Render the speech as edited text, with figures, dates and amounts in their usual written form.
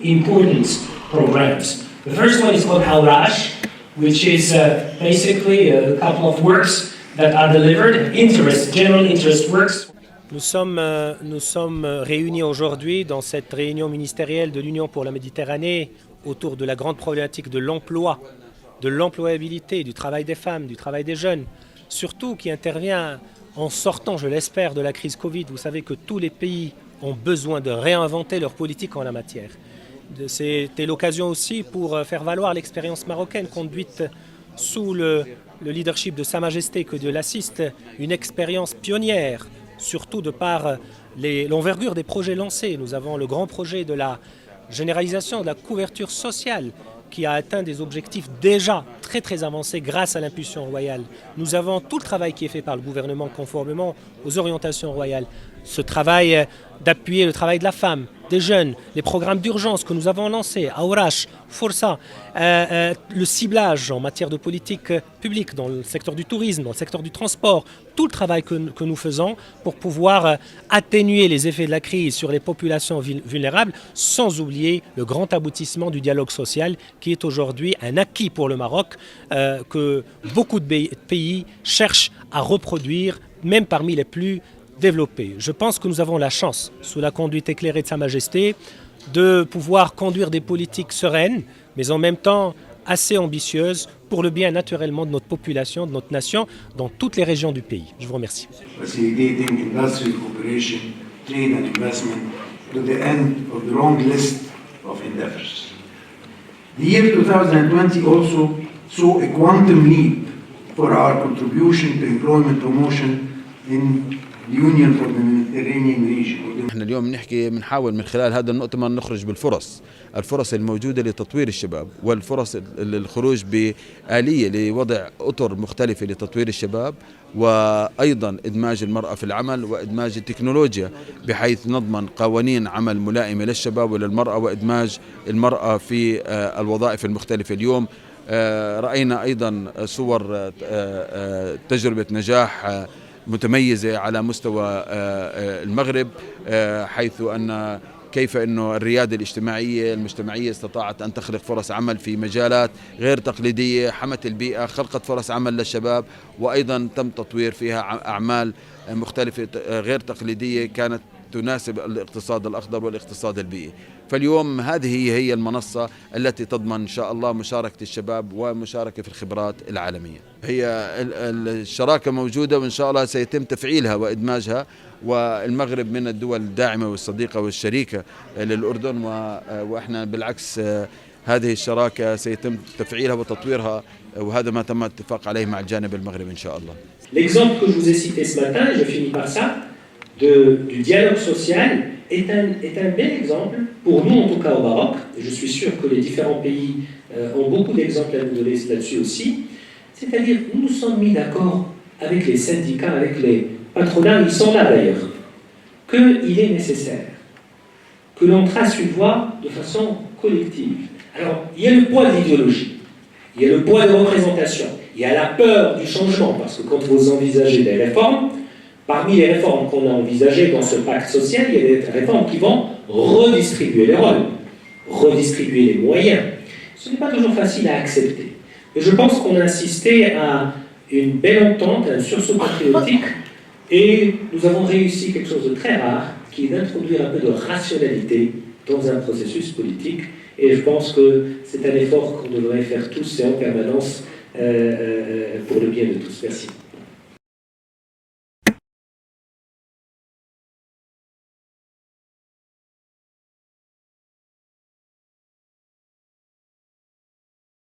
important programs. The first one is called Al-Rash, which is basically a couple of works that are delivered, general interest works. Nous sommes réunis aujourd'hui dans cette réunion ministérielle de l'Union pour la Méditerranée autour de la grande problématique de l'emploi, de l'employabilité, du travail des femmes, du travail des jeunes, surtout qui intervient en sortant, je l'espère, de la crise Covid. Vous savez que tous les pays ont besoin de réinventer leur politique en la matière. C'était l'occasion aussi pour faire valoir l'expérience marocaine conduite sous le leadership de Sa Majesté que Dieu l'assiste, une expérience pionnière, surtout de par l'envergure des projets lancés. Nous avons le grand projet de la généralisation de la couverture sociale qui a atteint des objectifs déjà très très avancés grâce à l'impulsion royale. Nous avons tout le travail qui est fait par le gouvernement conformément aux orientations royales. Ce travail d'appuyer le travail de la femme, des jeunes, les programmes d'urgence que nous avons lancés, Aourash, Força, le ciblage en matière de politique publique dans le secteur du tourisme, dans le secteur du transport, tout le travail que nous faisons pour pouvoir atténuer les effets de la crise sur les populations vulnérables, sans oublier le grand aboutissement du dialogue social qui est aujourd'hui un acquis pour le Maroc, que beaucoup de pays cherchent à reproduire, même parmi les plus développés. Je pense que nous avons la chance, sous la conduite éclairée de Sa Majesté, de pouvoir conduire des politiques sereines, mais en même temps assez ambitieuses pour le bien naturellement de notre population, de notre nation, dans toutes les régions du pays. Je vous remercie. Facilitating industrial cooperation, trade and investment to the end of the long list of endeavors. The year 2020 also saw a quantum leap for our contribution to employment promotion in the Union for the Mediterranean region. احنا اليوم بنحاول من خلال هذا المؤتمر نخرج بالفرص الموجودة لتطوير الشباب والفرص للخروج بآلية لوضع أطر مختلفة لتطوير الشباب وأيضا إدماج المرأة في العمل وإدماج التكنولوجيا بحيث نضمن قوانين عمل ملائمة للشباب وللمرأة وإدماج المرأة في الوظائف المختلفة. اليوم رأينا أيضا صور تجربة نجاح متميزة على مستوى المغرب، حيث أن كيف أنه الريادة المجتمعية استطاعت أن تخلق فرص عمل في مجالات غير تقليدية، حمت البيئة، خلقت فرص عمل للشباب، وأيضا تم تطوير فيها أعمال مختلفة غير تقليدية كانت تناسب الاقتصاد الأخضر والاقتصاد البيئي. فاليوم هذه هي المنصة التي تضمن إن شاء الله مشاركة الشباب ومشاركة في الخبرات العالمية. هي الشراكة موجودة وإن شاء الله سيتم تفعيلها وإدماجها، والمغرب من الدول الداعمة والصديقة والشريكة للأردن، وإحنا بالعكس هذه الشراكة سيتم تفعيلها وتطويرها، وهذا ما تم الاتفاق عليه مع الجانب المغربي إن شاء الله. L'exemple que je vous ai cité ce matin, et je finis par ça, du dialogue social est un bel exemple, pour nous en tout cas au Maroc, et je suis sûr que les différents pays ont beaucoup d'exemples à nous donner là-dessus aussi, c'est-à-dire nous nous sommes mis d'accord avec les syndicats, avec les patronats, ils sont là d'ailleurs, qu'il est nécessaire que l'on trace une voie de façon collective. Alors, il y a le poids de l'idéologie, il y a le poids de représentation, il y a la peur du changement, parce que quand vous envisagez des réformes, parmi les réformes qu'on a envisagées dans ce pacte social, il y a des réformes qui vont redistribuer les rôles, redistribuer les moyens. Ce n'est pas toujours facile à accepter. Et je pense qu'on a assisté à une belle entente, à un sursaut patriotique, et nous avons réussi quelque chose de très rare, qui est d'introduire un peu de rationalité dans un processus politique. Et je pense que c'est un effort qu'on devrait faire tous et en permanence pour le bien de tous. Merci.